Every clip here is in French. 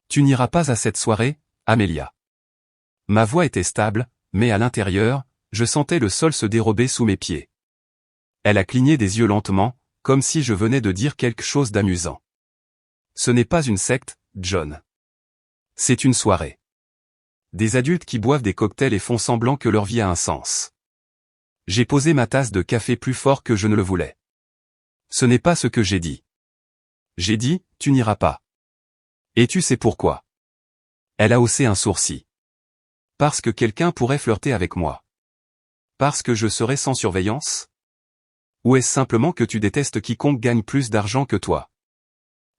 Tu n'iras pas à cette soirée, Amelia. Ma voix était stable, mais à l'intérieur, je sentais le sol se dérober sous mes pieds. Elle a cligné des yeux lentement, comme si je venais de dire quelque chose d'amusant. Ce n'est pas une secte, John. C'est une soirée. Des adultes qui boivent des cocktails et font semblant que leur vie a un sens. J'ai posé ma tasse de café plus fort que je ne le voulais. Ce n'est pas ce que j'ai dit. J'ai dit, tu n'iras pas. Et tu sais pourquoi. Elle a haussé un sourcil. Parce que quelqu'un pourrait flirter avec moi. Parce que je serais sans surveillance? Ou est-ce simplement que tu détestes quiconque gagne plus d'argent que toi?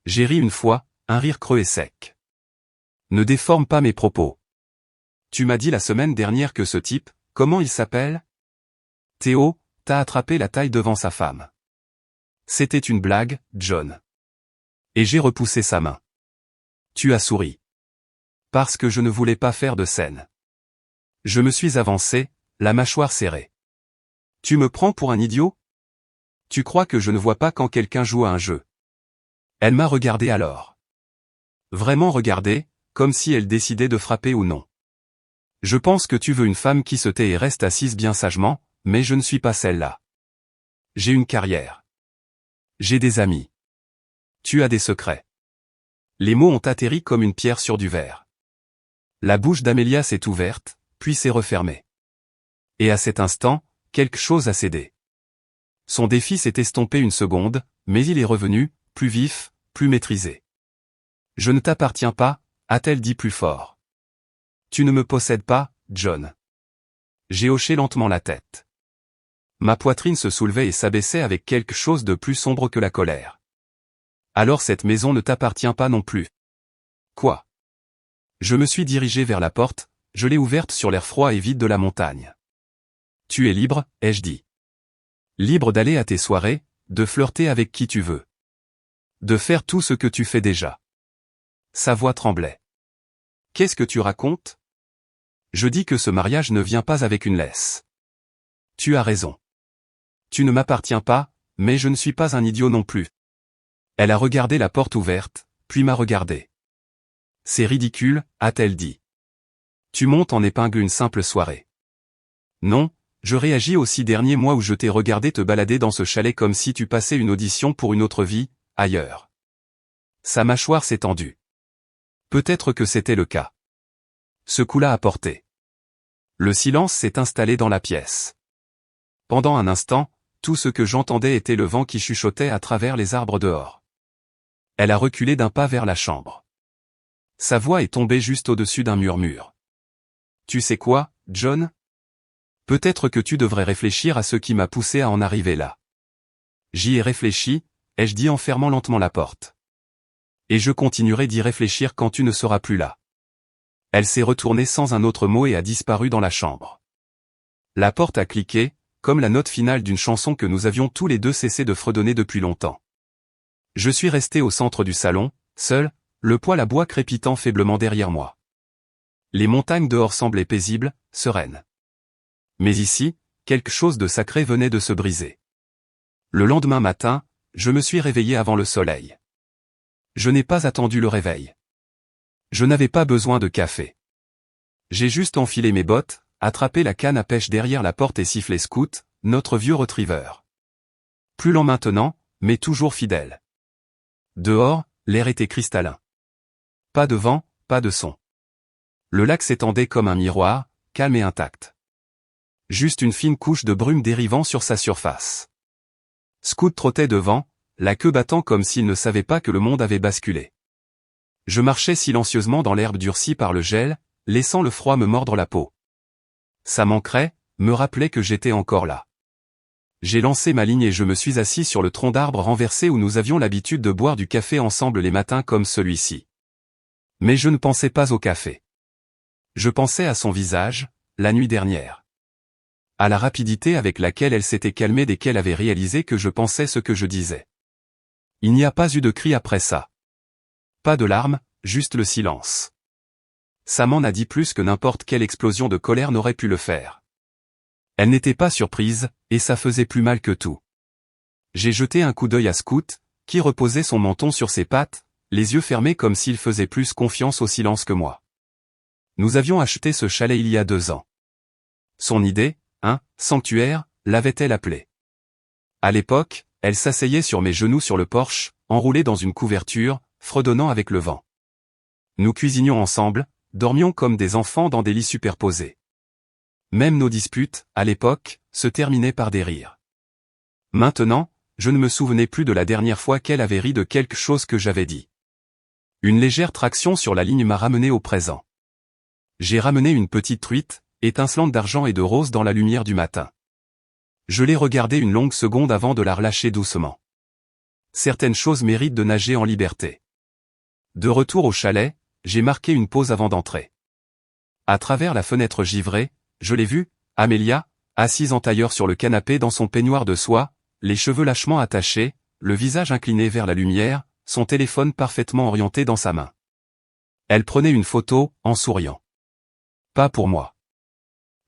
J'ai ri une fois, un rire creux et sec. Ne déforme pas mes propos. Tu m'as dit la semaine dernière que ce type, comment il s'appelle? Théo, t'a attrapé la taille devant sa femme. C'était une blague, John. Et j'ai repoussé sa main. Tu as souri. Parce que je ne voulais pas faire de scène. Je me suis avancé, la mâchoire serrée. Tu me prends pour un idiot? Tu crois que je ne vois pas quand quelqu'un joue à un jeu? Elle m'a regardé alors. Vraiment regardé, comme si elle décidait de frapper ou non. Je pense que tu veux une femme qui se tait et reste assise bien sagement, mais je ne suis pas celle-là. J'ai une carrière. J'ai des amis. Tu as des secrets. Les mots ont atterri comme une pierre sur du verre. La bouche d'Amelia s'est ouverte, puis s'est refermée. Et à cet instant, quelque chose a cédé. Son défi s'est estompé une seconde, mais il est revenu, plus vif, plus maîtrisé. Je ne t'appartiens pas, a-t-elle dit plus fort. Tu ne me possèdes pas, John. J'ai hoché lentement la tête. Ma poitrine se soulevait et s'abaissait avec quelque chose de plus sombre que la colère. Alors cette maison ne t'appartient pas non plus. Quoi? Je me suis dirigé vers la porte, je l'ai ouverte sur l'air froid et vide de la montagne. Tu es libre, ai-je dit. Libre d'aller à tes soirées, de flirter avec qui tu veux. De faire tout ce que tu fais déjà. Sa voix tremblait. Qu'est-ce que tu racontes? Je dis que ce mariage ne vient pas avec une laisse. Tu as raison. Tu ne m'appartiens pas, mais je ne suis pas un idiot non plus. Elle a regardé la porte ouverte, puis m'a regardé. C'est ridicule, a-t-elle dit. Tu montes en épingle une simple soirée. Non, je réagis aux 6 derniers mois où je t'ai regardé te balader dans ce chalet comme si tu passais une audition pour une autre vie, ailleurs. Sa mâchoire s'est tendue. Peut-être que c'était le cas. Ce coup-là a porté. Le silence s'est installé dans la pièce. Pendant un instant, tout ce que j'entendais était le vent qui chuchotait à travers les arbres dehors. Elle a reculé d'un pas vers la chambre. Sa voix est tombée juste au-dessus d'un murmure. Tu sais quoi, John? Peut-être que tu devrais réfléchir à ce qui m'a poussé à en arriver là. J'y ai réfléchi, ai-je dit en fermant lentement la porte. Et je continuerai d'y réfléchir quand tu ne seras plus là. Elle s'est retournée sans un autre mot et a disparu dans la chambre. La porte a cliqué, comme la note finale d'une chanson que nous avions tous les deux cessé de fredonner depuis longtemps. Je suis resté au centre du salon, seul, le poêle à bois crépitant faiblement derrière moi. Les montagnes dehors semblaient paisibles, sereines. Mais ici, quelque chose de sacré venait de se briser. Le lendemain matin, je me suis réveillé avant le soleil. Je n'ai pas attendu le réveil. Je n'avais pas besoin de café. J'ai juste enfilé mes bottes, attrapé la canne à pêche derrière la porte et sifflé Scout, notre vieux retriever. Plus lent maintenant, mais toujours fidèle. Dehors, l'air était cristallin. Pas de vent, pas de son. Le lac s'étendait comme un miroir, calme et intact. Juste une fine couche de brume dérivant sur sa surface. Scout trottait devant, la queue battant comme s'il ne savait pas que le monde avait basculé. Je marchais silencieusement dans l'herbe durcie par le gel, laissant le froid me mordre la peau. Ça m'ancrait, me rappelait que j'étais encore là. J'ai lancé ma ligne et je me suis assis sur le tronc d'arbre renversé où nous avions l'habitude de boire du café ensemble les matins comme celui-ci. Mais je ne pensais pas au café. Je pensais à son visage, la nuit dernière. À la rapidité avec laquelle elle s'était calmée dès qu'elle avait réalisé que je pensais ce que je disais. Il n'y a pas eu de cri après ça. Pas de larmes, juste le silence. Ça m'en a dit plus que n'importe quelle explosion de colère n'aurait pu le faire. Elle n'était pas surprise, et ça faisait plus mal que tout. J'ai jeté un coup d'œil à Scout, qui reposait son menton sur ses pattes, les yeux fermés comme s'il faisait plus confiance au silence que moi. Nous avions acheté ce chalet il y a 2 ans. Son idée, un sanctuaire, l'avait-elle appelé. À l'époque, elle s'asseyait sur mes genoux sur le porche, enroulée dans une couverture, fredonnant avec le vent. Nous cuisinions ensemble, dormions comme des enfants dans des lits superposés. Même nos disputes, à l'époque, se terminaient par des rires. Maintenant, je ne me souvenais plus de la dernière fois qu'elle avait ri de quelque chose que j'avais dit. Une légère traction sur la ligne m'a ramené au présent. J'ai ramené une petite truite, étincelante d'argent et de rose dans la lumière du matin. Je l'ai regardée une longue seconde avant de la relâcher doucement. Certaines choses méritent de nager en liberté. De retour au chalet, j'ai marqué une pause avant d'entrer. À travers la fenêtre givrée, je l'ai vue, Amélia, assise en tailleur sur le canapé dans son peignoir de soie, les cheveux lâchement attachés, le visage incliné vers la lumière, son téléphone parfaitement orienté dans sa main. Elle prenait une photo, en souriant. Pas pour moi.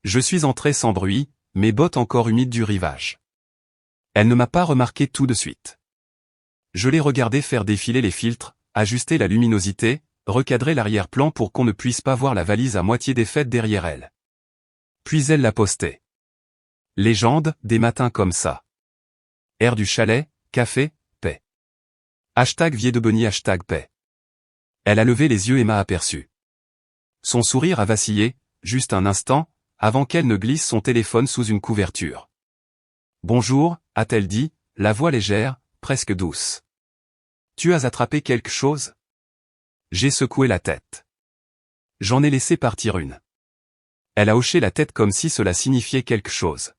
Je suis entré sans bruit, mes bottes encore humides du rivage. Elle ne m'a pas remarqué tout de suite. Je l'ai regardé faire défiler les filtres, ajuster la luminosité, recadrer l'arrière-plan pour qu'on ne puisse pas voir la valise à moitié défaite derrière elle. Puis elle l'a posté. Légende, des matins comme ça. Air du chalet, café, paix. #Viedebeny #paix. Elle a levé les yeux et m'a aperçu. Son sourire a vacillé, juste un instant, avant qu'elle ne glisse son téléphone sous une couverture. Bonjour, a-t-elle dit, la voix légère, presque douce. Tu as attrapé quelque chose? J'ai secoué la tête. J'en ai laissé partir une. Elle a hoché la tête comme si cela signifiait quelque chose.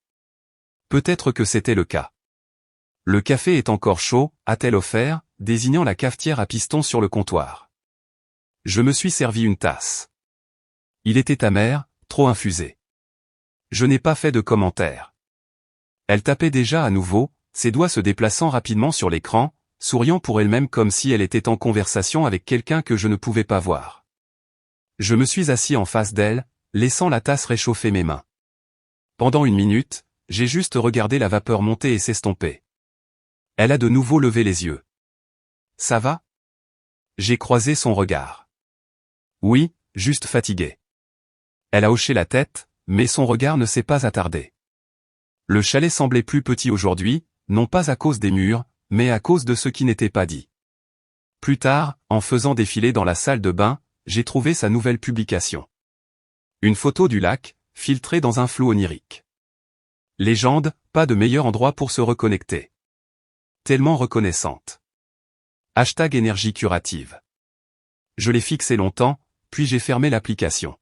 Peut-être que c'était le cas. Le café est encore chaud, a-t-elle offert, désignant la cafetière à piston sur le comptoir. Je me suis servi une tasse. Il était amer, trop infusé. Je n'ai pas fait de commentaire. Elle tapait déjà à nouveau, ses doigts se déplaçant rapidement sur l'écran, souriant pour elle-même comme si elle était en conversation avec quelqu'un que je ne pouvais pas voir. Je me suis assis en face d'elle, laissant la tasse réchauffer mes mains. Pendant 1 minute, j'ai juste regardé la vapeur monter et s'estomper. Elle a de nouveau levé les yeux. Ça va? J'ai croisé son regard. Oui, juste fatigué. Elle a hoché la tête, mais son regard ne s'est pas attardé. Le chalet semblait plus petit aujourd'hui, non pas à cause des murs, mais à cause de ce qui n'était pas dit. Plus tard, en faisant défiler dans la salle de bain, j'ai trouvé sa nouvelle publication. Une photo du lac, filtrée dans un flou onirique. Légende, pas de meilleur endroit pour se reconnecter. Tellement reconnaissante. #énergie curative. Je l'ai fixé longtemps, puis j'ai fermé l'application.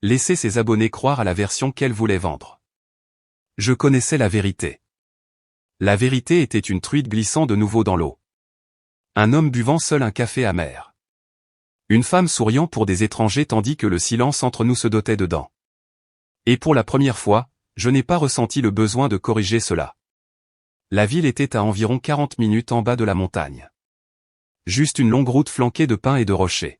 Laisser ses abonnés croire à la version qu'elle voulait vendre. Je connaissais la vérité. La vérité était une truite glissant de nouveau dans l'eau. Un homme buvant seul un café amer. Une femme souriant pour des étrangers tandis que le silence entre nous se dotait dedans. Et pour la première fois, je n'ai pas ressenti le besoin de corriger cela. La ville était à environ 40 minutes en bas de la montagne. Juste une longue route flanquée de pins et de rochers.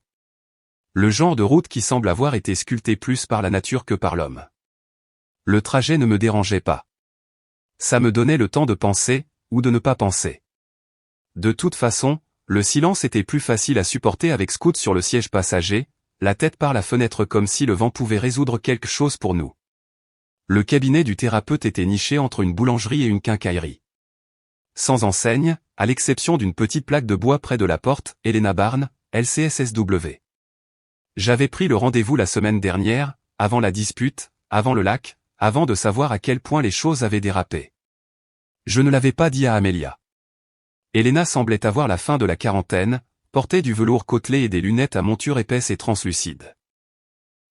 Le genre de route qui semble avoir été sculptée plus par la nature que par l'homme. Le trajet ne me dérangeait pas. Ça me donnait le temps de penser, ou de ne pas penser. De toute façon, le silence était plus facile à supporter avec Scout sur le siège passager, la tête par la fenêtre comme si le vent pouvait résoudre quelque chose pour nous. Le cabinet du thérapeute était niché entre une boulangerie et une quincaillerie. Sans enseigne, à l'exception d'une petite plaque de bois près de la porte, Helena Barnes, LCSSW. J'avais pris le rendez-vous la semaine dernière, avant la dispute, avant le lac, avant de savoir à quel point les choses avaient dérapé. Je ne l'avais pas dit à Amélia. Helena semblait avoir la fin de la quarantaine, portait du velours côtelé et des lunettes à monture épaisse et translucide.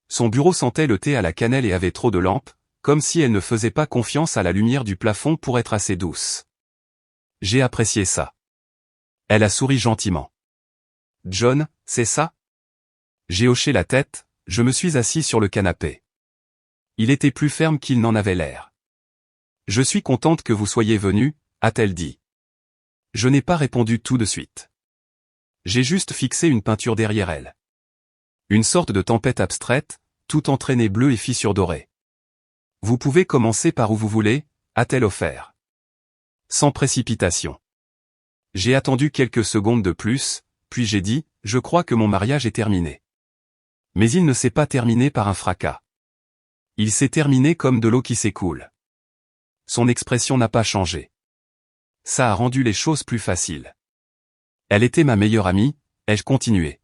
Son bureau sentait le thé à la cannelle et avait trop de lampes, comme si elle ne faisait pas confiance à la lumière du plafond pour être assez douce. J'ai apprécié ça. Elle a souri gentiment. John, c'est ça? J'ai hoché la tête, je me suis assis sur le canapé. Il était plus ferme qu'il n'en avait l'air. Je suis contente que vous soyez venu, a-t-elle dit. Je n'ai pas répondu tout de suite. J'ai juste fixé une peinture derrière elle. Une sorte de tempête abstraite, tout entraîné bleu et fissures dorées. Vous pouvez commencer par où vous voulez, a-t-elle offert. Sans précipitation. J'ai attendu quelques secondes de plus, puis j'ai dit, je crois que mon mariage est terminé. Mais il ne s'est pas terminé par un fracas. Il s'est terminé comme de l'eau qui s'écoule. Son expression n'a pas changé. Ça a rendu les choses plus faciles. Elle était ma meilleure amie, ai-je continué.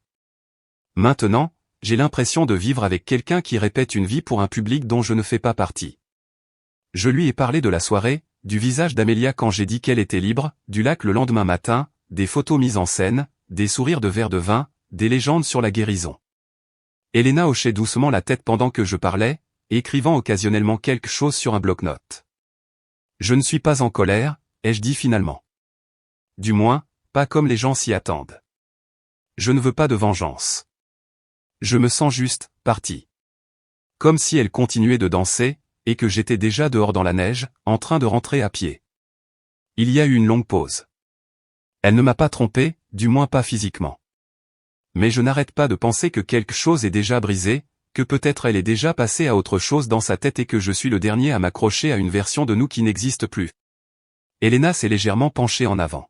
Maintenant, j'ai l'impression de vivre avec quelqu'un qui répète une vie pour un public dont je ne fais pas partie. Je lui ai parlé de la soirée, du visage d'Amélia quand j'ai dit qu'elle était libre, du lac le lendemain matin, des photos mises en scène, des sourires de verre de vin, des légendes sur la guérison. Elena hochait doucement la tête pendant que je parlais, écrivant occasionnellement quelque chose sur un bloc-notes. Je ne suis pas en colère, ai-je dit finalement. Du moins, pas comme les gens s'y attendent. Je ne veux pas de vengeance. Je me sens juste, partie. Comme si elle continuait de danser, et que j'étais déjà dehors dans la neige, en train de rentrer à pied. Il y a eu une longue pause. Elle ne m'a pas trompé, du moins pas physiquement. Mais je n'arrête pas de penser que quelque chose est déjà brisé, que peut-être elle est déjà passée à autre chose dans sa tête et que je suis le dernier à m'accrocher à une version de nous qui n'existe plus. Elena s'est légèrement penchée en avant.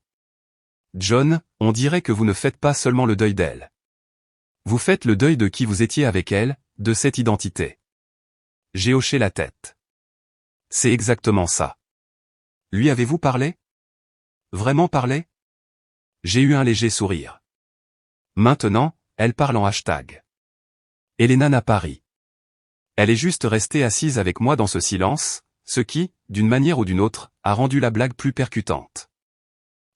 John, on dirait que vous ne faites pas seulement le deuil d'elle. Vous faites le deuil de qui vous étiez avec elle, de cette identité. J'ai hoché la tête. C'est exactement ça. Lui avez-vous parlé? Vraiment parlé? J'ai eu un léger sourire. Maintenant, elle parle en hashtag. Elena n'a pas ri. Elle est juste restée assise avec moi dans ce silence, ce qui, d'une manière ou d'une autre, a rendu la blague plus percutante.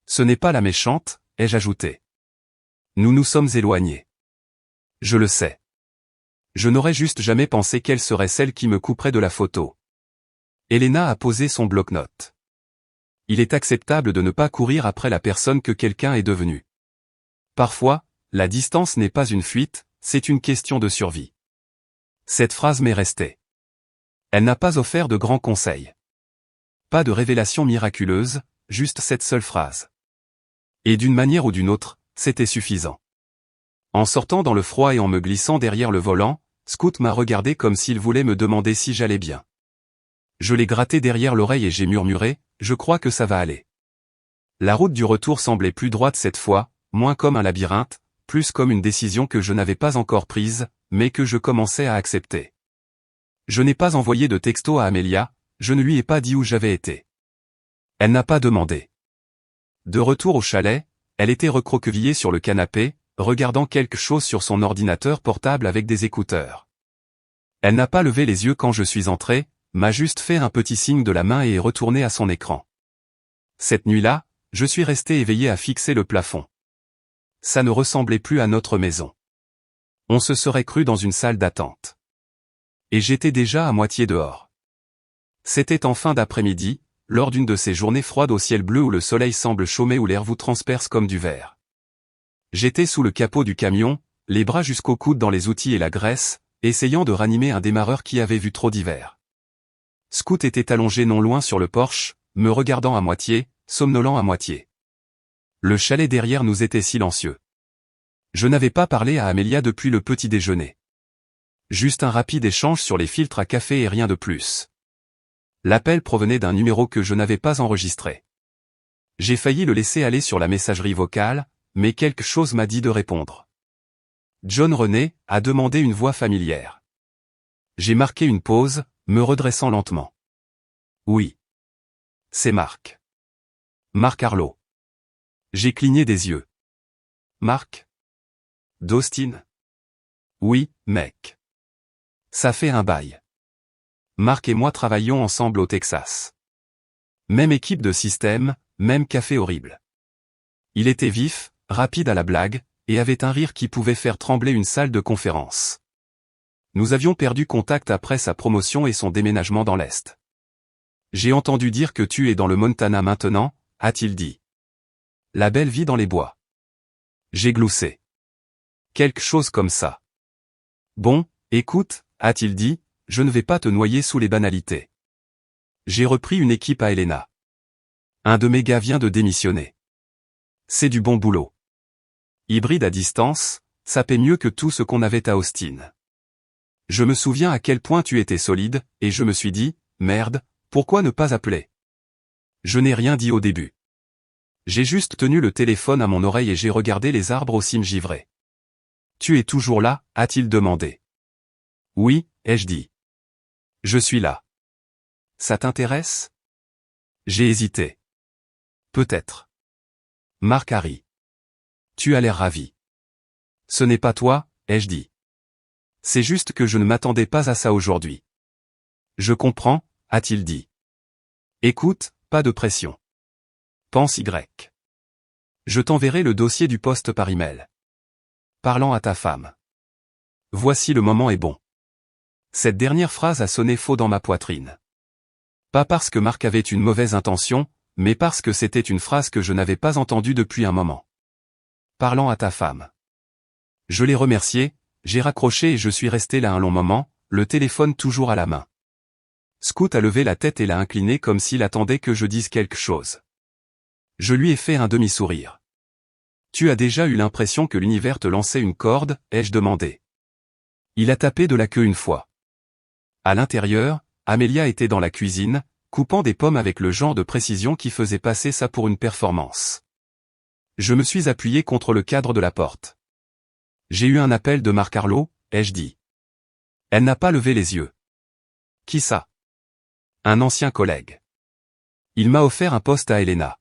Ce n'est pas la méchante, ai-je ajouté. Nous nous sommes éloignés. Je le sais. Je n'aurais juste jamais pensé qu'elle serait celle qui me couperait de la photo. Elena a posé son bloc-notes. Il est acceptable de ne pas courir après la personne que quelqu'un est devenu. Parfois, la distance n'est pas une fuite, c'est une question de survie. Cette phrase m'est restée. Elle n'a pas offert de grands conseils. Pas de révélation miraculeuse, juste cette seule phrase. Et d'une manière ou d'une autre, c'était suffisant. En sortant dans le froid et en me glissant derrière le volant, Scoot m'a regardé comme s'il voulait me demander si j'allais bien. Je l'ai gratté derrière l'oreille et j'ai murmuré, je crois que ça va aller. La route du retour semblait plus droite cette fois, moins comme un labyrinthe, plus comme une décision que je n'avais pas encore prise, mais que je commençais à accepter. Je n'ai pas envoyé de texto à Amélia, je ne lui ai pas dit où j'avais été. Elle n'a pas demandé. De retour au chalet, elle était recroquevillée sur le canapé, regardant quelque chose sur son ordinateur portable avec des écouteurs. Elle n'a pas levé les yeux quand je suis entré, m'a juste fait un petit signe de la main et est retournée à son écran. Cette nuit-là, je suis resté éveillé à fixer le plafond. Ça ne ressemblait plus à notre maison. On se serait cru dans une salle d'attente. Et j'étais déjà à moitié dehors. C'était en fin d'après-midi, lors d'une de ces journées froides au ciel bleu où le soleil semble chômer où l'air vous transperce comme du verre. J'étais sous le capot du camion, les bras jusqu'au coude dans les outils et la graisse, essayant de ranimer un démarreur qui avait vu trop d'hiver. Scoot était allongé non loin sur le porche, me regardant à moitié, somnolent à moitié. Le chalet derrière nous était silencieux. Je n'avais pas parlé à Amélia depuis le petit déjeuner. Juste un rapide échange sur les filtres à café et rien de plus. L'appel provenait d'un numéro que je n'avais pas enregistré. J'ai failli le laisser aller sur la messagerie vocale, mais quelque chose m'a dit de répondre. John René, a demandé une voix familière. J'ai marqué une pause, me redressant lentement. Oui. C'est Marc. Marc Arlo. J'ai cligné des yeux. Marc? D'Austin? Oui, mec. Ça fait un bail. Marc et moi travaillions ensemble au Texas. Même équipe de système, même café horrible. Il était vif, rapide à la blague, et avait un rire qui pouvait faire trembler une salle de conférence. Nous avions perdu contact après sa promotion et son déménagement dans l'Est. J'ai entendu dire que tu es dans le Montana maintenant, a-t-il dit. La belle vie dans les bois. J'ai gloussé. Quelque chose comme ça. Bon, écoute, a-t-il dit, je ne vais pas te noyer sous les banalités. J'ai repris une équipe à Helena. Un de mes gars vient de démissionner. C'est du bon boulot. Hybride à distance, ça paie mieux que tout ce qu'on avait à Austin. Je me souviens à quel point tu étais solide, et je me suis dit, merde, pourquoi ne pas appeler? Je n'ai rien dit au début. J'ai juste tenu le téléphone à mon oreille et j'ai regardé les arbres aux cimes givrées. Tu es toujours là, a-t-il demandé. Oui, ai-je dit. Je suis là. Ça t'intéresse? J'ai hésité. Peut-être. Marc a ri. Tu as l'air ravi. Ce n'est pas toi, ai-je dit. C'est juste que je ne m'attendais pas à ça aujourd'hui. Je comprends, a-t-il dit. Écoute, pas de pression. Pense Y. Je t'enverrai le dossier du poste par email. Parlant à ta femme. Voici le moment est bon. Cette dernière phrase a sonné faux dans ma poitrine. Pas parce que Marc avait une mauvaise intention, mais parce que c'était une phrase que je n'avais pas entendue depuis un moment. Parlant à ta femme. Je l'ai remercié, j'ai raccroché et je suis resté là un long moment, le téléphone toujours à la main. Scout a levé la tête et l'a incliné comme s'il attendait que je dise quelque chose. Je lui ai fait un demi-sourire. Tu as déjà eu l'impression que l'univers te lançait une corde, ai-je demandé. Il a tapé de la queue une fois. À l'intérieur, Amélia était dans la cuisine, coupant des pommes avec le genre de précision qui faisait passer ça pour une performance. Je me suis appuyé contre le cadre de la porte. J'ai eu un appel de Marc Arlot, ai-je dit. Elle n'a pas levé les yeux. Qui ça? Un ancien collègue. Il m'a offert un poste à Elena.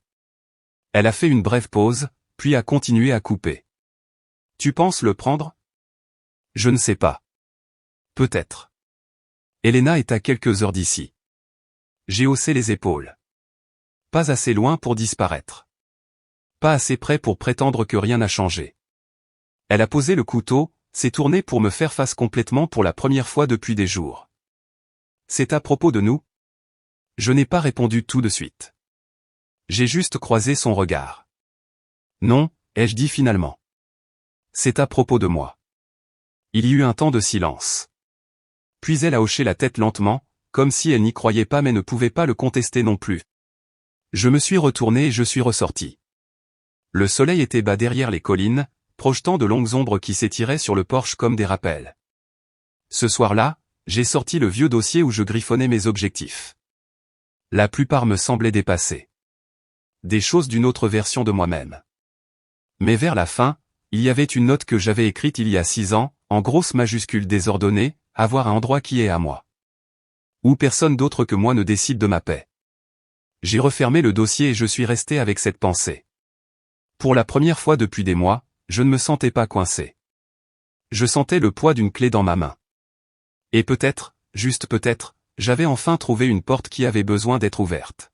Elle a fait une brève pause, puis a continué à couper. Tu penses le prendre? Je ne sais pas. Peut-être. Elena est à quelques heures d'ici. J'ai haussé les épaules. Pas assez loin pour disparaître. Pas assez près pour prétendre que rien n'a changé. Elle a posé le couteau, s'est tournée pour me faire face complètement pour la première fois depuis des jours. C'est à propos de nous? Je n'ai pas répondu tout de suite. J'ai juste croisé son regard. Non, ai-je dit finalement. C'est à propos de moi. Il y eut un temps de silence. Puis elle a hoché la tête lentement, comme si elle n'y croyait pas mais ne pouvait pas le contester non plus. Je me suis retourné et je suis ressorti. Le soleil était bas derrière les collines, projetant de longues ombres qui s'étiraient sur le porche comme des rappels. Ce soir-là, j'ai sorti le vieux dossier où je griffonnais mes objectifs. La plupart me semblaient dépassés. Des choses d'une autre version de moi-même. Mais vers la fin, il y avait une note que j'avais écrite il y a 6 ans, en grosses majuscules désordonnées, avoir un endroit qui est à moi. Où personne d'autre que moi ne décide de ma paix. J'ai refermé le dossier et je suis resté avec cette pensée. Pour la première fois depuis des mois, je ne me sentais pas coincé. Je sentais le poids d'une clé dans ma main. Et peut-être, juste peut-être, j'avais enfin trouvé une porte qui avait besoin d'être ouverte.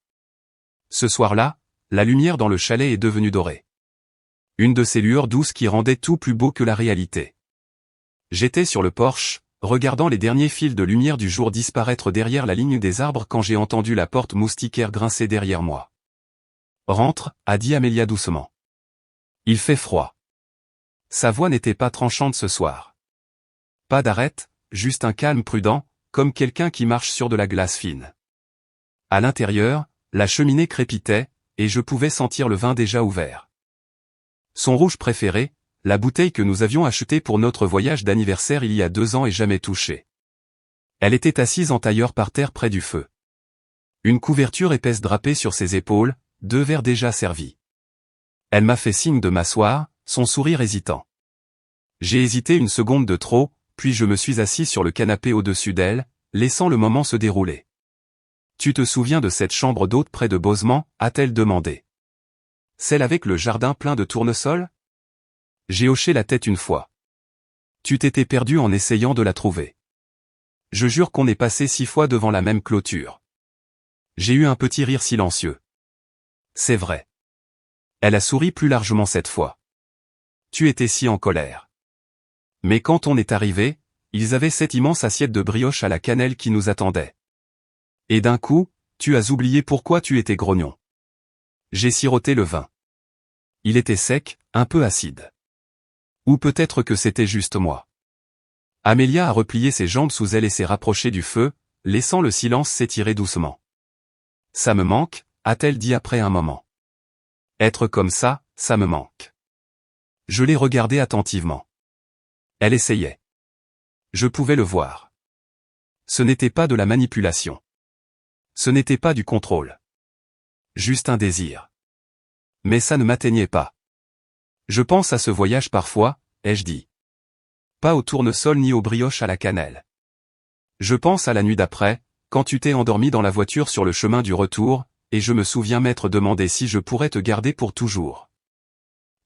Ce soir-là, la lumière dans le chalet est devenue dorée. Une de ces lueurs douces qui rendaient tout plus beau que la réalité. J'étais sur le porche, regardant les derniers fils de lumière du jour disparaître derrière la ligne des arbres quand j'ai entendu la porte moustiquaire grincer derrière moi. Rentre, a dit Amélia doucement. Il fait froid. Sa voix n'était pas tranchante ce soir. Pas d'arête, juste un calme prudent, comme quelqu'un qui marche sur de la glace fine. À l'intérieur, la cheminée crépitait, et je pouvais sentir le vin déjà ouvert. Son rouge préféré, la bouteille que nous avions achetée pour notre voyage d'anniversaire il y a 2 ans et jamais touchée. Elle était assise en tailleur par terre près du feu. Une couverture épaisse drapée sur ses épaules, 2 verres déjà servis. Elle m'a fait signe de m'asseoir, son sourire hésitant. J'ai hésité une seconde de trop, puis je me suis assis sur le canapé au-dessus d'elle, laissant le moment se dérouler. Tu te souviens de cette chambre d'hôte près de Bosements, a-t-elle demandé. Celle avec le jardin plein de tournesols? J'ai hoché la tête une fois. Tu t'étais perdu en essayant de la trouver. Je jure qu'on est passé 6 fois devant la même clôture. J'ai eu un petit rire silencieux. C'est vrai. Elle a souri plus largement cette fois. Tu étais si en colère. Mais quand on est arrivé, ils avaient cette immense assiette de brioche à la cannelle qui nous attendait. Et d'un coup, tu as oublié pourquoi tu étais grognon. J'ai siroté le vin. Il était sec, un peu acide. Ou peut-être que c'était juste moi. Amélia a replié ses jambes sous elle et s'est rapprochée du feu, laissant le silence s'étirer doucement. Ça me manque, a-t-elle dit après un moment. Être comme ça, ça me manque. Je l'ai regardée attentivement. Elle essayait. Je pouvais le voir. Ce n'était pas de la manipulation. Ce n'était pas du contrôle. Juste un désir. Mais ça ne m'atteignait pas. Je pense à ce voyage parfois, ai-je dit. Pas au tournesol ni aux brioches à la cannelle. Je pense à la nuit d'après, quand tu t'es endormi dans la voiture sur le chemin du retour, et je me souviens m'être demandé si je pourrais te garder pour toujours.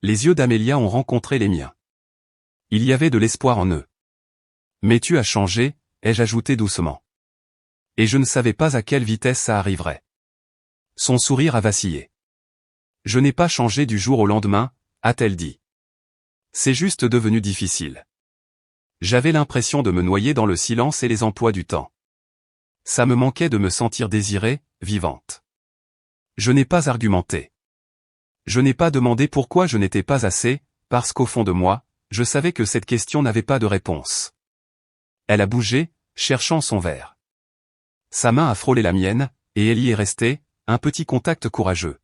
Les yeux d'Amélia ont rencontré les miens. Il y avait de l'espoir en eux. Mais tu as changé, ai-je ajouté doucement. Et je ne savais pas à quelle vitesse ça arriverait. Son sourire a vacillé. Je n'ai pas changé du jour au lendemain, a-t-elle dit. C'est juste devenu difficile. J'avais l'impression de me noyer dans le silence et les emplois du temps. Ça me manquait de me sentir désirée, vivante. Je n'ai pas argumenté. Je n'ai pas demandé pourquoi je n'étais pas assez, parce qu'au fond de moi, je savais que cette question n'avait pas de réponse. Elle a bougé, cherchant son verre. Sa main a frôlé la mienne, et elle y est restée, un petit contact courageux.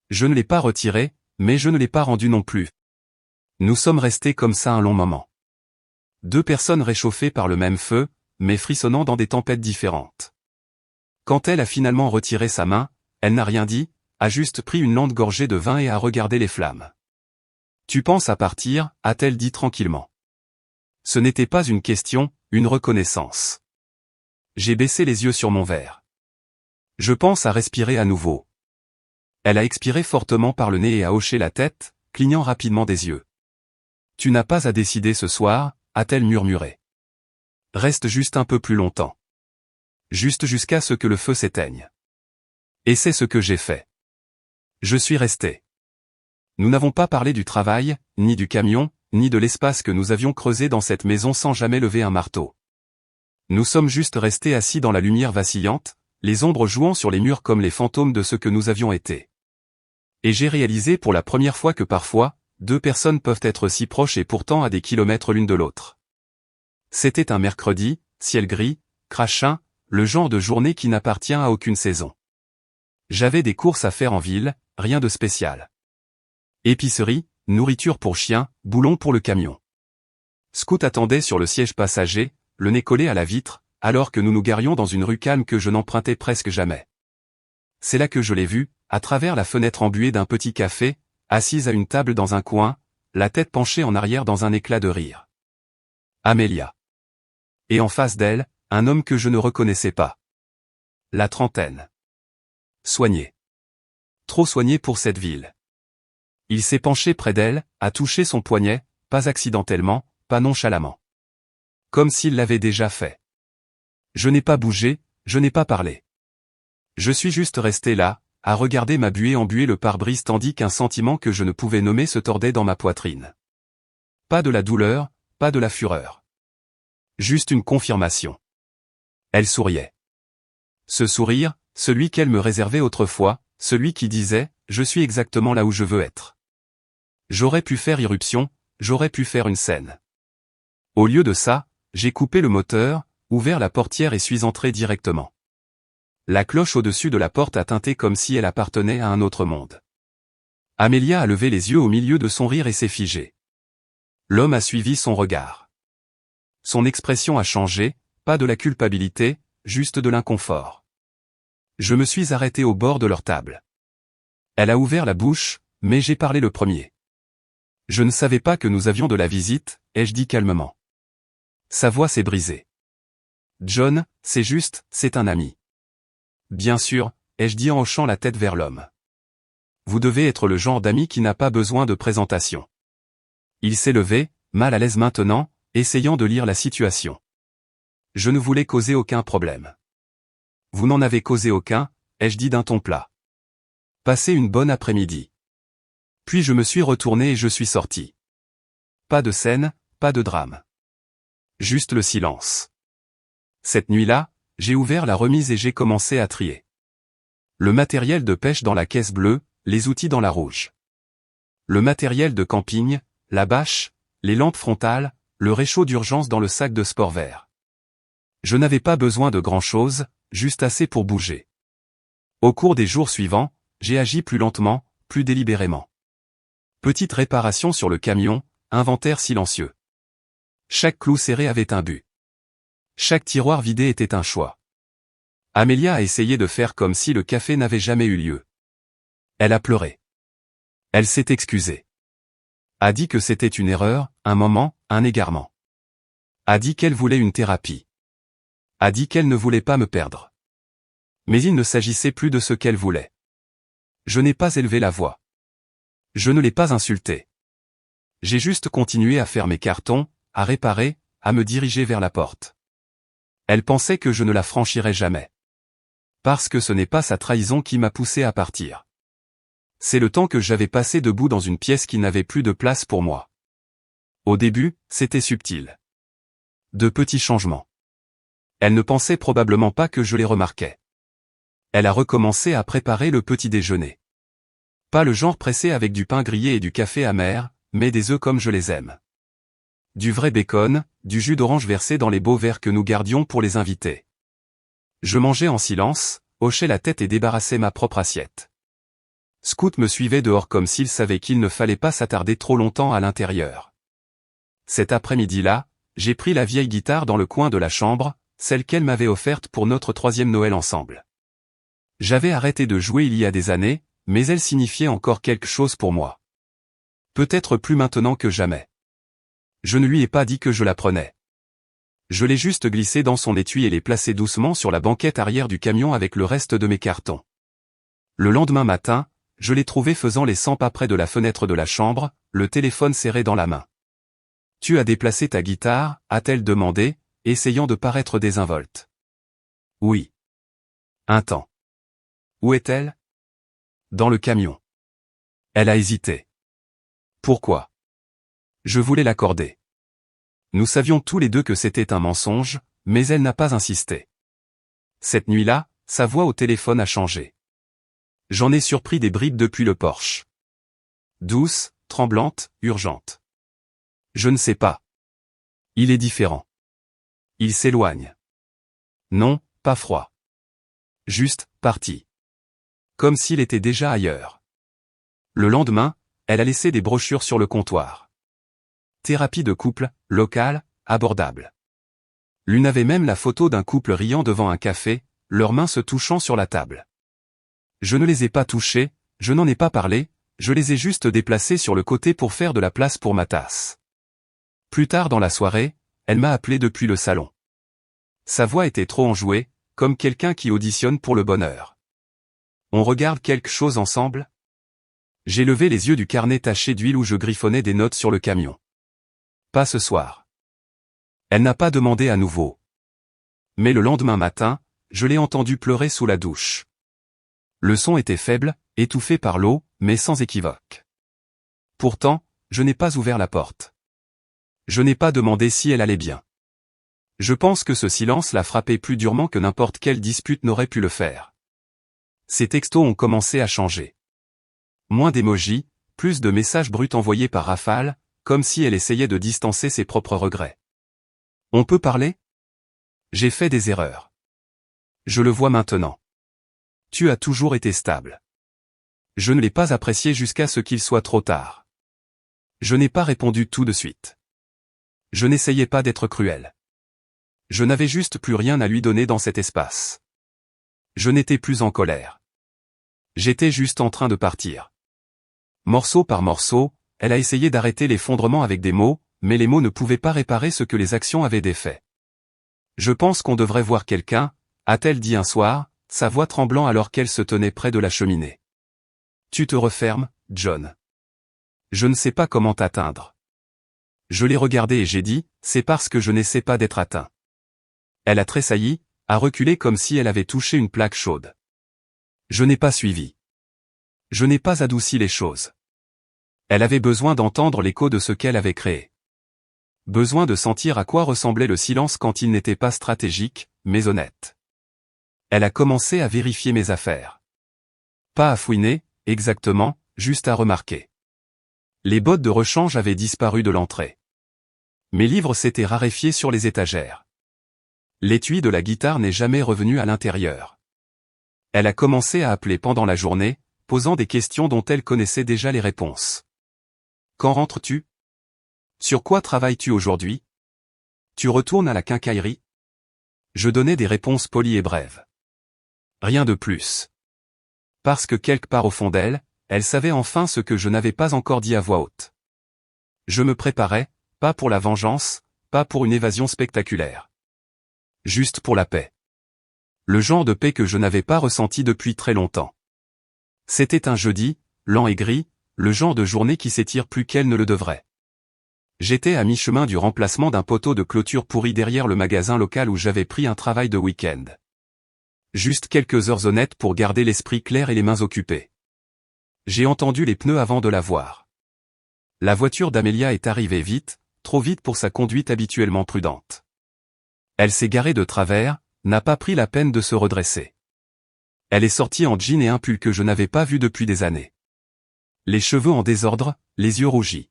Je ne l'ai pas retiré, mais je ne l'ai pas rendu non plus. Nous sommes restés comme ça un long moment. Deux personnes réchauffées par le même feu, mais frissonnant dans des tempêtes différentes. Quand elle a finalement retiré sa main, elle n'a rien dit, a juste pris une lente gorgée de vin et a regardé les flammes. Tu penses à partir, a-t-elle dit tranquillement. Ce n'était pas une question, une reconnaissance. J'ai baissé les yeux sur mon verre. Je pense à respirer à nouveau. Elle a expiré fortement par le nez et a hoché la tête, clignant rapidement des yeux. Tu n'as pas à décider ce soir, a-t-elle murmuré. Reste juste un peu plus longtemps. Juste jusqu'à ce que le feu s'éteigne. Et c'est ce que j'ai fait. Je suis resté. Nous n'avons pas parlé du travail, ni du camion, ni de l'espace que nous avions creusé dans cette maison sans jamais lever un marteau. Nous sommes juste restés assis dans la lumière vacillante, les ombres jouant sur les murs comme les fantômes de ce que nous avions été. Et j'ai réalisé pour la première fois que parfois, deux personnes peuvent être si proches et pourtant à des kilomètres l'une de l'autre. C'était un mercredi, ciel gris, crachin, le genre de journée qui n'appartient à aucune saison. J'avais des courses à faire en ville, rien de spécial. Épicerie, nourriture pour chien, boulons pour le camion. Scout attendait sur le siège passager, le nez collé à la vitre, alors que nous nous garions dans une rue calme que je n'empruntais presque jamais. C'est là que je l'ai vue, à travers la fenêtre embuée d'un petit café, assise à une table dans un coin, la tête penchée en arrière dans un éclat de rire. Amélia. Et en face d'elle, un homme que je ne reconnaissais pas. La trentaine. Soigné. Trop soigné pour cette ville. Il s'est penché près d'elle, a touché son poignet, pas accidentellement, pas nonchalamment. Comme s'il l'avait déjà fait. Je n'ai pas bougé, je n'ai pas parlé. Je suis juste resté là, à regarder ma buée embuer le pare-brise tandis qu'un sentiment que je ne pouvais nommer se tordait dans ma poitrine. Pas de la douleur, pas de la fureur. Juste une confirmation. Elle souriait. Ce sourire, celui qu'elle me réservait autrefois, celui qui disait « Je suis exactement là où je veux être ». J'aurais pu faire irruption, j'aurais pu faire une scène. Au lieu de ça, j'ai coupé le moteur, ouvert la portière et suis entré directement. La cloche au-dessus de la porte a tinté comme si elle appartenait à un autre monde. Amélia a levé les yeux au milieu de son rire et s'est figée. L'homme a suivi son regard. Son expression a changé, pas de la culpabilité, juste de l'inconfort. Je me suis arrêté au bord de leur table. Elle a ouvert la bouche, mais j'ai parlé le premier. Je ne savais pas que nous avions de la visite, ai-je dit calmement. Sa voix s'est brisée. John, c'est juste, c'est un ami. Bien sûr, ai-je dit en hochant la tête vers l'homme. Vous devez être le genre d'ami qui n'a pas besoin de présentation. Il s'est levé, mal à l'aise maintenant, essayant de lire la situation. Je ne voulais causer aucun problème. Vous n'en avez causé aucun, ai-je dit d'un ton plat. Passez une bonne après-midi. Puis je me suis retourné et je suis sorti. Pas de scène, pas de drame. Juste le silence. Cette nuit-là, j'ai ouvert la remise et j'ai commencé à trier. Le matériel de pêche dans la caisse bleue, les outils dans la rouge. Le matériel de camping, la bâche, les lampes frontales, le réchaud d'urgence dans le sac de sport vert. Je n'avais pas besoin de grand-chose, juste assez pour bouger. Au cours des jours suivants, j'ai agi plus lentement, plus délibérément. Petite réparation sur le camion, inventaire silencieux. Chaque clou serré avait un but. Chaque tiroir vidé était un choix. Amélia a essayé de faire comme si le café n'avait jamais eu lieu. Elle a pleuré. Elle s'est excusée. A dit que c'était une erreur, un moment, un égarement. A dit qu'elle voulait une thérapie. A dit qu'elle ne voulait pas me perdre. Mais il ne s'agissait plus de ce qu'elle voulait. Je n'ai pas élevé la voix. Je ne l'ai pas insultée. J'ai juste continué à faire mes cartons, à réparer, à me diriger vers la porte. Elle pensait que je ne la franchirais jamais. Parce que ce n'est pas sa trahison qui m'a poussé à partir. C'est le temps que j'avais passé debout dans une pièce qui n'avait plus de place pour moi. Au début, c'était subtil. De petits changements. Elle ne pensait probablement pas que je les remarquais. Elle a recommencé à préparer le petit déjeuner. Pas le genre pressé avec du pain grillé et du café amer, mais des œufs comme je les aime. Du vrai bacon, du jus d'orange versé dans les beaux verres que nous gardions pour les invités. Je mangeais en silence, hochais la tête et débarrassais ma propre assiette. Scout me suivait dehors comme s'il savait qu'il ne fallait pas s'attarder trop longtemps à l'intérieur. Cet après-midi-là, j'ai pris la vieille guitare dans le coin de la chambre, celle qu'elle m'avait offerte pour notre 3e Noël ensemble. J'avais arrêté de jouer il y a des années, mais elle signifiait encore quelque chose pour moi. Peut-être plus maintenant que jamais. Je ne lui ai pas dit que je la prenais. Je l'ai juste glissée dans son étui et l'ai placée doucement sur la banquette arrière du camion avec le reste de mes cartons. Le lendemain matin, je l'ai trouvée faisant les 100 pas près de la fenêtre de la chambre, le téléphone serré dans la main. « Tu as déplacé ta guitare ?» a-t-elle demandé, essayant de paraître désinvolte. « Oui. » Un temps. « Où est-elle » ? « Dans le camion. » Elle a hésité. « Pourquoi ?» ? Je voulais l'accorder. Nous savions tous les deux que c'était un mensonge, mais elle n'a pas insisté. Cette nuit-là, sa voix au téléphone a changé. J'en ai surpris des bribes depuis le porche. Douce, tremblante, urgente. Je ne sais pas. Il est différent. Il s'éloigne. Non, pas froid. Juste, parti. Comme s'il était déjà ailleurs. Le lendemain, elle a laissé des brochures sur le comptoir. Thérapie de couple, locale, abordable. L'une avait même la photo d'un couple riant devant un café, leurs mains se touchant sur la table. Je ne les ai pas touchés, je n'en ai pas parlé, je les ai juste déplacés sur le côté pour faire de la place pour ma tasse. Plus tard dans la soirée, elle m'a appelé depuis le salon. Sa voix était trop enjouée, comme quelqu'un qui auditionne pour le bonheur. On regarde quelque chose ensemble ? J'ai levé les yeux du carnet taché d'huile où je griffonnais des notes sur le camion. Pas ce soir. Elle n'a pas demandé à nouveau. Mais le lendemain matin, je l'ai entendue pleurer sous la douche. Le son était faible, étouffé par l'eau, mais sans équivoque. Pourtant, je n'ai pas ouvert la porte. Je n'ai pas demandé si elle allait bien. Je pense que ce silence l'a frappé plus durement que n'importe quelle dispute n'aurait pu le faire. Ses textos ont commencé à changer. Moins d'émojis, plus de messages bruts envoyés par rafale, comme si elle essayait de distancer ses propres regrets. On peut parler ? J'ai fait des erreurs. Je le vois maintenant. Tu as toujours été stable. Je ne l'ai pas apprécié jusqu'à ce qu'il soit trop tard. Je n'ai pas répondu tout de suite. Je n'essayais pas d'être cruel. Je n'avais juste plus rien à lui donner dans cet espace. Je n'étais plus en colère. J'étais juste en train de partir. Morceau par morceau, elle a essayé d'arrêter l'effondrement avec des mots, mais les mots ne pouvaient pas réparer ce que les actions avaient défait. Je pense qu'on devrait voir quelqu'un, a-t-elle dit un soir, sa voix tremblant alors qu'elle se tenait près de la cheminée. Tu te refermes, John. Je ne sais pas comment t'atteindre. Je l'ai regardé et j'ai dit, c'est parce que je n'essaie pas d'être atteint. Elle a tressailli, a reculé comme si elle avait touché une plaque chaude. Je n'ai pas suivi. Je n'ai pas adouci les choses. Elle avait besoin d'entendre l'écho de ce qu'elle avait créé. Besoin de sentir à quoi ressemblait le silence quand il n'était pas stratégique, mais honnête. Elle a commencé à vérifier mes affaires. Pas à fouiner, exactement, juste à remarquer. Les bottes de rechange avaient disparu de l'entrée. Mes livres s'étaient raréfiés sur les étagères. L'étui de la guitare n'est jamais revenu à l'intérieur. Elle a commencé à appeler pendant la journée, posant des questions dont elle connaissait déjà les réponses. Quand rentres-tu ? Sur quoi travailles-tu aujourd'hui ? Tu retournes à la quincaillerie ? Je donnais des réponses polies et brèves. Rien de plus. Parce que quelque part au fond d'elle, elle savait enfin ce que je n'avais pas encore dit à voix haute. Je me préparais, pas pour la vengeance, pas pour une évasion spectaculaire. Juste pour la paix. Le genre de paix que je n'avais pas ressenti depuis très longtemps. C'était un jeudi, lent et gris, le genre de journée qui s'étire plus qu'elle ne le devrait. J'étais à mi-chemin du remplacement d'un poteau de clôture pourri derrière le magasin local où j'avais pris un travail de week-end. Juste quelques heures honnêtes pour garder l'esprit clair et les mains occupées. J'ai entendu les pneus avant de la voir. La voiture d'Amélia est arrivée vite, trop vite pour sa conduite habituellement prudente. Elle s'est garée de travers, n'a pas pris la peine de se redresser. Elle est sortie en jean et un pull que je n'avais pas vu depuis des années. Les cheveux en désordre, les yeux rougis.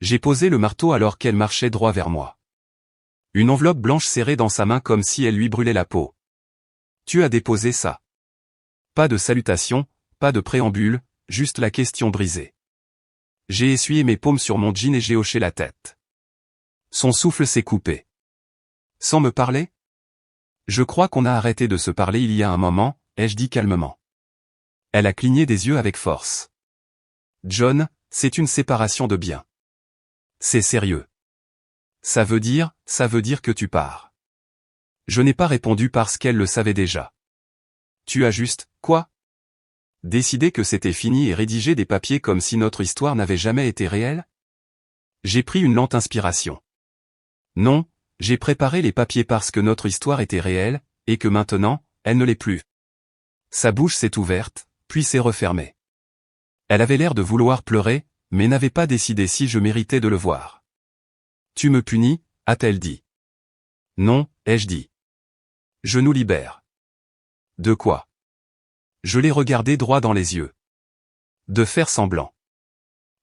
J'ai posé le marteau alors qu'elle marchait droit vers moi. Une enveloppe blanche serrée dans sa main comme si elle lui brûlait la peau. Tu as déposé ça. Pas de salutation, pas de préambule, juste la question brisée. J'ai essuyé mes paumes sur mon jean et j'ai hoché la tête. Son souffle s'est coupé. Sans me parler ? Je crois qu'on a arrêté de se parler il y a un moment, ai-je dit calmement. Elle a cligné des yeux avec force. John, c'est une séparation de biens. C'est sérieux. Ça veut dire que tu pars. Je n'ai pas répondu parce qu'elle le savait déjà. Tu as juste, quoi ? Décidé que c'était fini et rédigé des papiers comme si notre histoire n'avait jamais été réelle ? J'ai pris une lente inspiration. Non, j'ai préparé les papiers parce que notre histoire était réelle, et que maintenant, elle ne l'est plus. Sa bouche s'est ouverte, puis s'est refermée. Elle avait l'air de vouloir pleurer, mais n'avait pas décidé si je méritais de le voir. Tu me punis, a-t-elle dit. Non, ai-je dit. Je nous libère. De quoi ? Je l'ai regardé droit dans les yeux. De faire semblant.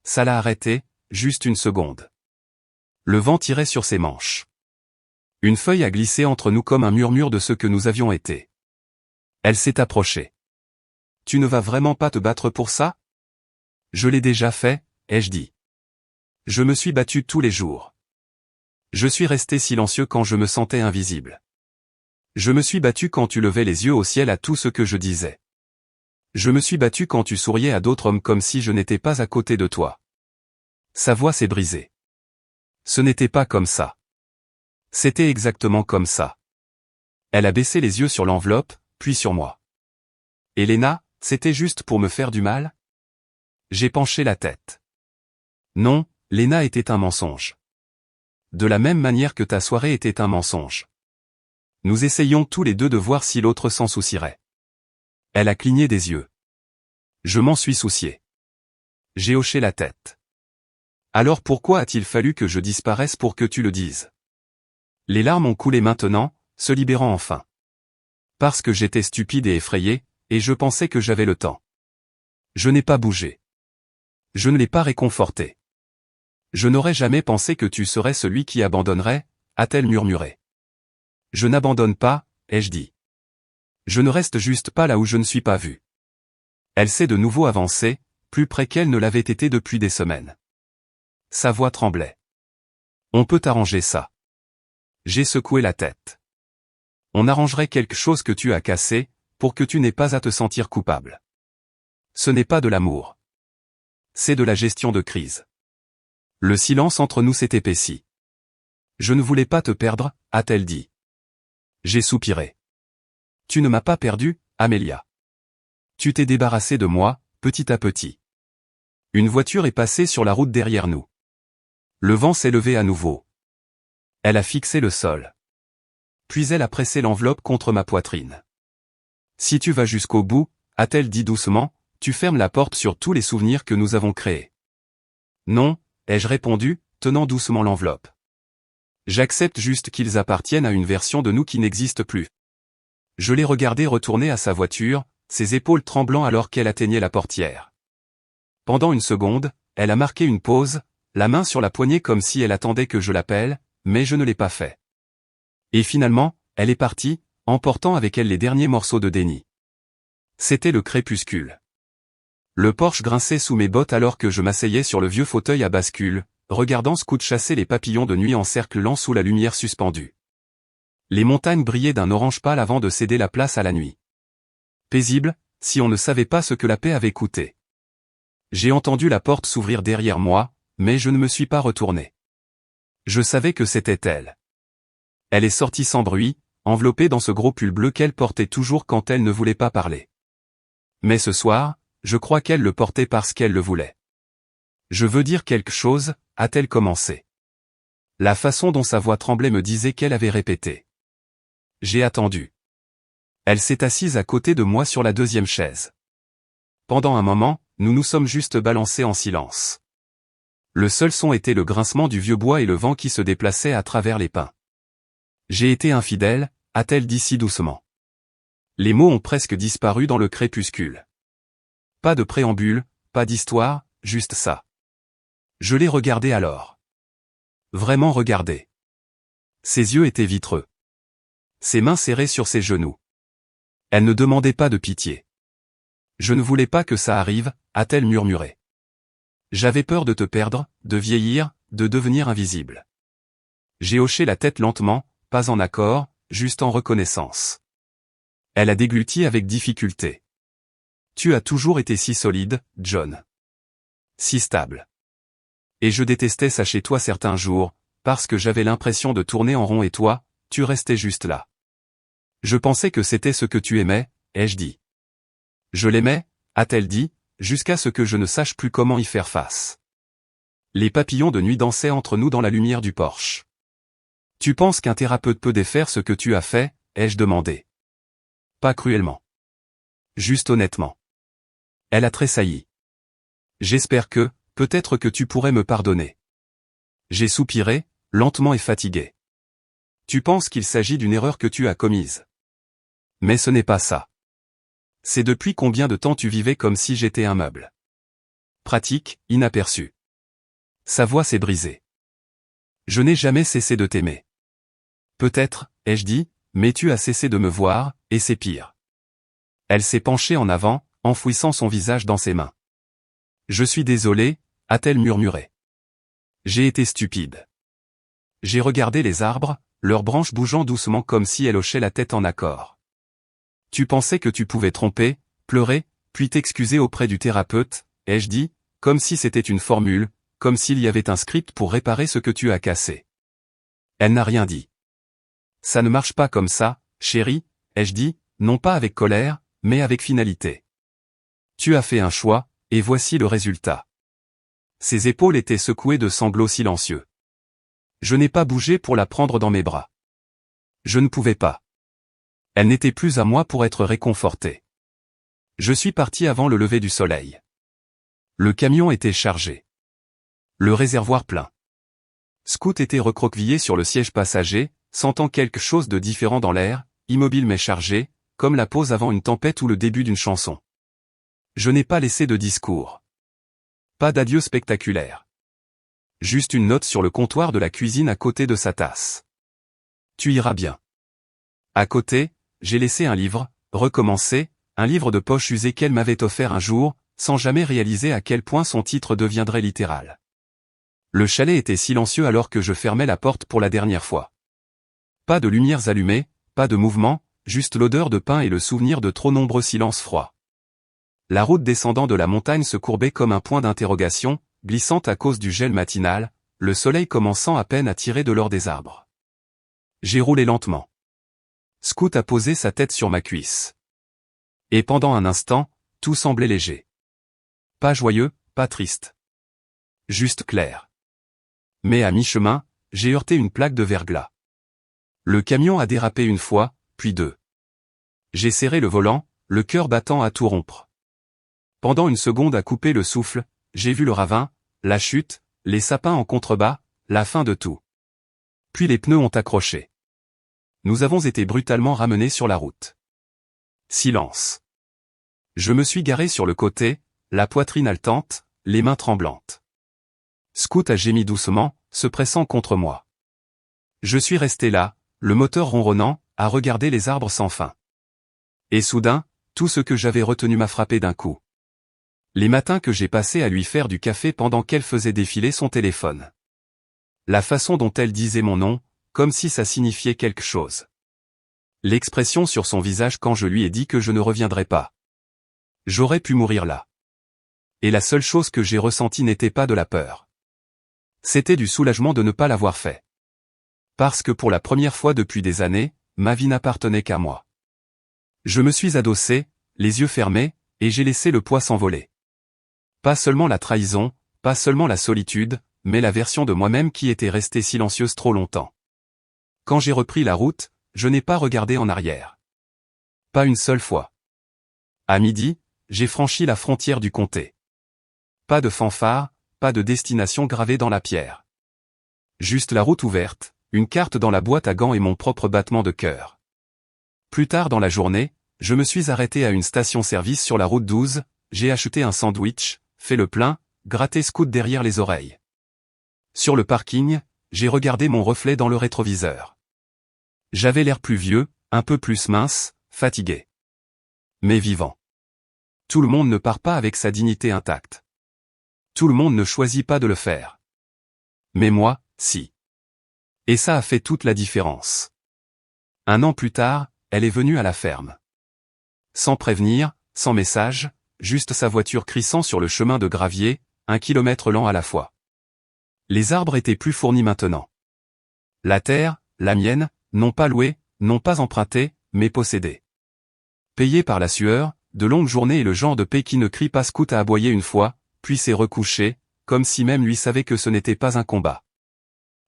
Ça l'a arrêté, juste une seconde. Le vent tirait sur ses manches. Une feuille a glissé entre nous comme un murmure de ce que nous avions été. Elle s'est approchée. Tu ne vas vraiment pas te battre pour ça ? Je l'ai déjà fait, ai-je dit. Je me suis battu tous les jours. Je suis resté silencieux quand je me sentais invisible. Je me suis battu quand tu levais les yeux au ciel à tout ce que je disais. Je me suis battu quand tu souriais à d'autres hommes comme si je n'étais pas à côté de toi. Sa voix s'est brisée. Ce n'était pas comme ça. C'était exactement comme ça. Elle a baissé les yeux sur l'enveloppe, puis sur moi. Elena, c'était juste pour me faire du mal ? J'ai penché la tête. Non, Lena était un mensonge. De la même manière que ta soirée était un mensonge. Nous essayions tous les deux de voir si l'autre s'en soucierait. Elle a cligné des yeux. Je m'en suis soucié. J'ai hoché la tête. Alors pourquoi a-t-il fallu que je disparaisse pour que tu le dises ? Les larmes ont coulé maintenant, se libérant enfin. Parce que j'étais stupide et effrayé, et je pensais que j'avais le temps. Je n'ai pas bougé. Je ne l'ai pas réconforté. Je n'aurais jamais pensé que tu serais celui qui abandonnerait, a-t-elle murmuré. Je n'abandonne pas, ai-je dit. Je ne reste juste pas là où je ne suis pas vu. Elle s'est de nouveau avancée, plus près qu'elle ne l'avait été depuis des semaines. Sa voix tremblait. On peut arranger ça. J'ai secoué la tête. On arrangerait quelque chose que tu as cassé, pour que tu n'aies pas à te sentir coupable. Ce n'est pas de l'amour. C'est de la gestion de crise. Le silence entre nous s'est épaissi. Je ne voulais pas te perdre, a-t-elle dit. J'ai soupiré. Tu ne m'as pas perdu, Amélia. Tu t'es débarrassé de moi, petit à petit. Une voiture est passée sur la route derrière nous. Le vent s'est levé à nouveau. Elle a fixé le sol. Puis elle a pressé l'enveloppe contre ma poitrine. Si tu vas jusqu'au bout, a-t-elle dit doucement, tu fermes la porte sur tous les souvenirs que nous avons créés. Non, ai-je répondu, tenant doucement l'enveloppe. J'accepte juste qu'ils appartiennent à une version de nous qui n'existe plus. Je l'ai regardée retourner à sa voiture, ses épaules tremblant alors qu'elle atteignait la portière. Pendant une seconde, elle a marqué une pause, la main sur la poignée comme si elle attendait que je l'appelle, mais je ne l'ai pas fait. Et finalement, elle est partie, emportant avec elle les derniers morceaux de déni. C'était le crépuscule. Le porche grinçait sous mes bottes alors que je m'asseyais sur le vieux fauteuil à bascule, regardant Scout chasser les papillons de nuit en cercle lent sous la lumière suspendue. Les montagnes brillaient d'un orange pâle avant de céder la place à la nuit. Paisible, si on ne savait pas ce que la paix avait coûté. J'ai entendu la porte s'ouvrir derrière moi, mais je ne me suis pas retourné. Je savais que c'était elle. Elle est sortie sans bruit, enveloppée dans ce gros pull bleu qu'elle portait toujours quand elle ne voulait pas parler. Mais ce soir, je crois qu'elle le portait parce qu'elle le voulait. Je veux dire quelque chose, a-t-elle commencé. La façon dont sa voix tremblait me disait qu'elle avait répété. J'ai attendu. Elle s'est assise à côté de moi sur la deuxième chaise. Pendant un moment, nous nous sommes juste balancés en silence. Le seul son était le grincement du vieux bois et le vent qui se déplaçait à travers les pins. J'ai été infidèle, a-t-elle dit si doucement. Les mots ont presque disparu dans le crépuscule. Pas de préambule, pas d'histoire, juste ça. Je l'ai regardé alors. Vraiment regardé. Ses yeux étaient vitreux. Ses mains serrées sur ses genoux. Elle ne demandait pas de pitié. Je ne voulais pas que ça arrive, a-t-elle murmuré. J'avais peur de te perdre, de vieillir, de devenir invisible. J'ai hoché la tête lentement, pas en accord, juste en reconnaissance. Elle a dégluti avec difficulté. Tu as toujours été si solide, John. Si stable. Et je détestais ça chez toi certains jours, parce que j'avais l'impression de tourner en rond et toi, tu restais juste là. Je pensais que c'était ce que tu aimais, ai-je dit. Je l'aimais, a-t-elle dit, jusqu'à ce que je ne sache plus comment y faire face. Les papillons de nuit dansaient entre nous dans la lumière du porche. Tu penses qu'un thérapeute peut défaire ce que tu as fait, ai-je demandé. Pas cruellement. Juste honnêtement. Elle a tressailli. J'espère que, peut-être que tu pourrais me pardonner. J'ai soupiré, lentement et fatigué. Tu penses qu'il s'agit d'une erreur que tu as commise. Mais ce n'est pas ça. C'est depuis combien de temps tu vivais comme si j'étais un meuble. Pratique, inaperçu. Sa voix s'est brisée. Je n'ai jamais cessé de t'aimer. Peut-être, ai-je dit, mais tu as cessé de me voir, et c'est pire. Elle s'est penchée en avant, enfouissant son visage dans ses mains. Je suis désolé, a-t-elle murmuré. J'ai été stupide. J'ai regardé les arbres, leurs branches bougeant doucement comme si elles hochaient la tête en accord. Tu pensais que tu pouvais tromper, pleurer, puis t'excuser auprès du thérapeute, ai-je dit, comme si c'était une formule, comme s'il y avait un script pour réparer ce que tu as cassé. Elle n'a rien dit. Ça ne marche pas comme ça, chérie, ai-je dit, non pas avec colère, mais avec finalité. Tu as fait un choix, et voici le résultat. Ses épaules étaient secouées de sanglots silencieux. Je n'ai pas bougé pour la prendre dans mes bras. Je ne pouvais pas. Elle n'était plus à moi pour être réconfortée. Je suis parti avant le lever du soleil. Le camion était chargé. Le réservoir plein. Scoot était recroquevillé sur le siège passager, sentant quelque chose de différent dans l'air, immobile mais chargé, comme la pause avant une tempête ou le début d'une chanson. Je n'ai pas laissé de discours. Pas d'adieu spectaculaire. Juste une note sur le comptoir de la cuisine à côté de sa tasse. Tu iras bien. À côté, j'ai laissé un livre, recommencé, un livre de poche usé qu'elle m'avait offert un jour, sans jamais réaliser à quel point son titre deviendrait littéral. Le chalet était silencieux alors que je fermais la porte pour la dernière fois. Pas de lumières allumées, pas de mouvement, juste l'odeur de pain et le souvenir de trop nombreux silences froids. La route descendant de la montagne se courbait comme un point d'interrogation, glissante à cause du gel matinal, le soleil commençant à peine à tirer de l'or des arbres. J'ai roulé lentement. Scoot a posé sa tête sur ma cuisse. Et pendant un instant, tout semblait léger. Pas joyeux, pas triste. Juste clair. Mais à mi-chemin, j'ai heurté une plaque de verglas. Le camion a dérapé une fois, puis deux. J'ai serré le volant, le cœur battant à tout rompre. Pendant une seconde à couper le souffle, j'ai vu le ravin, la chute, les sapins en contrebas, la fin de tout. Puis les pneus ont accroché. Nous avons été brutalement ramenés sur la route. Silence. Je me suis garé sur le côté, la poitrine haletante, les mains tremblantes. Scoot a gémi doucement, se pressant contre moi. Je suis resté là, le moteur ronronnant, à regarder les arbres sans fin. Et soudain, tout ce que j'avais retenu m'a frappé d'un coup. Les matins que j'ai passés à lui faire du café pendant qu'elle faisait défiler son téléphone. La façon dont elle disait mon nom, comme si ça signifiait quelque chose. L'expression sur son visage quand je lui ai dit que je ne reviendrais pas. J'aurais pu mourir là. Et la seule chose que j'ai ressentie n'était pas de la peur. C'était du soulagement de ne pas l'avoir fait. Parce que pour la première fois depuis des années, ma vie n'appartenait qu'à moi. Je me suis adossé, les yeux fermés, et j'ai laissé le poids s'envoler. Pas seulement la trahison, pas seulement la solitude, mais la version de moi-même qui était restée silencieuse trop longtemps. Quand j'ai repris la route, je n'ai pas regardé en arrière. Pas une seule fois. À midi, j'ai franchi la frontière du comté. Pas de fanfare, pas de destination gravée dans la pierre. Juste la route ouverte, une carte dans la boîte à gants et mon propre battement de cœur. Plus tard dans la journée, je me suis arrêté à une station-service sur la route 12, j'ai acheté un sandwich, fait le plein, gratté Scout derrière les oreilles. Sur le parking, j'ai regardé mon reflet dans le rétroviseur. J'avais l'air plus vieux, un peu plus mince, fatigué. Mais vivant. Tout le monde ne part pas avec sa dignité intacte. Tout le monde ne choisit pas de le faire. Mais moi, si. Et ça a fait toute la différence. 1 an plus tard, elle est venue à la ferme. Sans prévenir, sans message, juste sa voiture crissant sur le chemin de gravier, 1 kilomètre lent à la fois. Les arbres étaient plus fournis maintenant. La terre, la mienne, non pas louée, non pas empruntée, mais possédée. Payée par la sueur, de longues journées et le genre de paix qui ne crie pas. Scout a aboyé une fois, puis s'est recouché, comme si même lui savait que ce n'était pas un combat.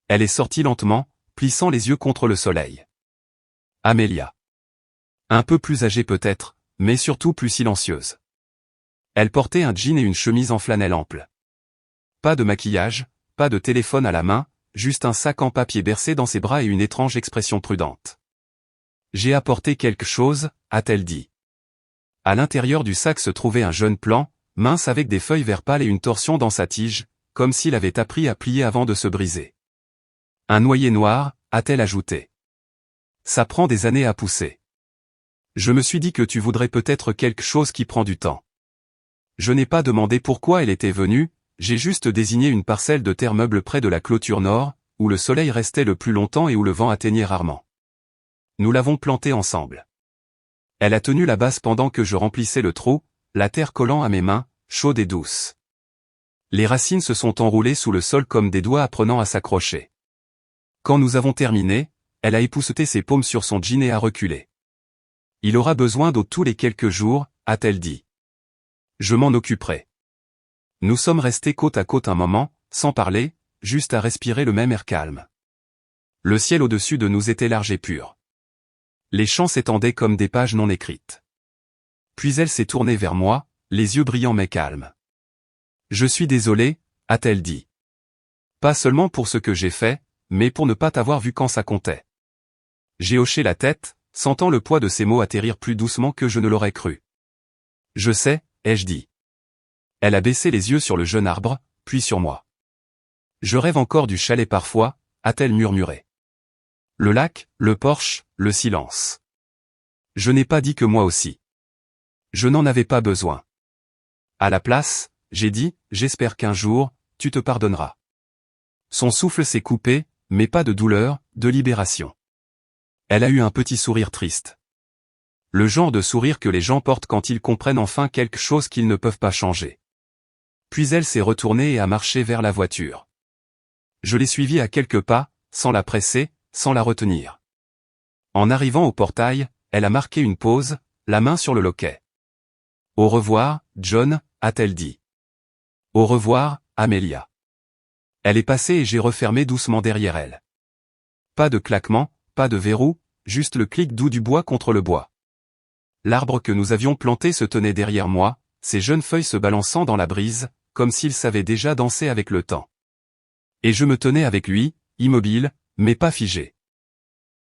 Elle est sortie lentement, plissant les yeux contre le soleil. Amélia. Un peu plus âgée peut-être, mais surtout plus silencieuse. Elle portait un jean et une chemise en flanelle ample. Pas de maquillage, pas de téléphone à la main, juste un sac en papier bercé dans ses bras et une étrange expression prudente. J'ai apporté quelque chose, a-t-elle dit. À l'intérieur du sac se trouvait un jeune plant, mince avec des feuilles vert pâle et une torsion dans sa tige, comme s'il avait appris à plier avant de se briser. Un noyer noir, a-t-elle ajouté. Ça prend des années à pousser. Je me suis dit que tu voudrais peut-être quelque chose qui prend du temps. Je n'ai pas demandé pourquoi elle était venue, j'ai juste désigné une parcelle de terre meuble près de la clôture nord, où le soleil restait le plus longtemps et où le vent atteignait rarement. Nous l'avons plantée ensemble. Elle a tenu la base pendant que je remplissais le trou, la terre collant à mes mains, chaude et douce. Les racines se sont enroulées sous le sol comme des doigts apprenant à s'accrocher. Quand nous avons terminé, elle a épousseté ses paumes sur son jean et a reculé. Il aura besoin d'eau tous les quelques jours, a-t-elle dit. Je m'en occuperai. Nous sommes restés côte à côte un moment, sans parler, juste à respirer le même air calme. Le ciel au-dessus de nous était large et pur. Les champs s'étendaient comme des pages non écrites. Puis elle s'est tournée vers moi, les yeux brillants mais calmes. Je suis désolé, a-t-elle dit. Pas seulement pour ce que j'ai fait, mais pour ne pas t'avoir vu quand ça comptait. J'ai hoché la tête, sentant le poids de ces mots atterrir plus doucement que je ne l'aurais cru. Je sais, ai-je dit. Elle a baissé les yeux sur le jeune arbre, puis sur moi. Je rêve encore du chalet parfois, a-t-elle murmuré. Le lac, le porche, le silence. Je n'ai pas dit que moi aussi. Je n'en avais pas besoin. À la place, j'ai dit, j'espère qu'un jour, tu te pardonneras. Son souffle s'est coupé, mais pas de douleur, de libération. Elle a eu un petit sourire triste. Le genre de sourire que les gens portent quand ils comprennent enfin quelque chose qu'ils ne peuvent pas changer. Puis elle s'est retournée et a marché vers la voiture. Je l'ai suivie à quelques pas, sans la presser, sans la retenir. En arrivant au portail, elle a marqué une pause, la main sur le loquet. Au revoir, John, a-t-elle dit. Au revoir, Amélia. Elle est passée et j'ai refermé doucement derrière elle. Pas de claquement, pas de verrou, juste le clic doux du bois contre le bois. L'arbre que nous avions planté se tenait derrière moi, ses jeunes feuilles se balançant dans la brise, comme s'il savait déjà danser avec le temps. Et je me tenais avec lui, immobile, mais pas figé.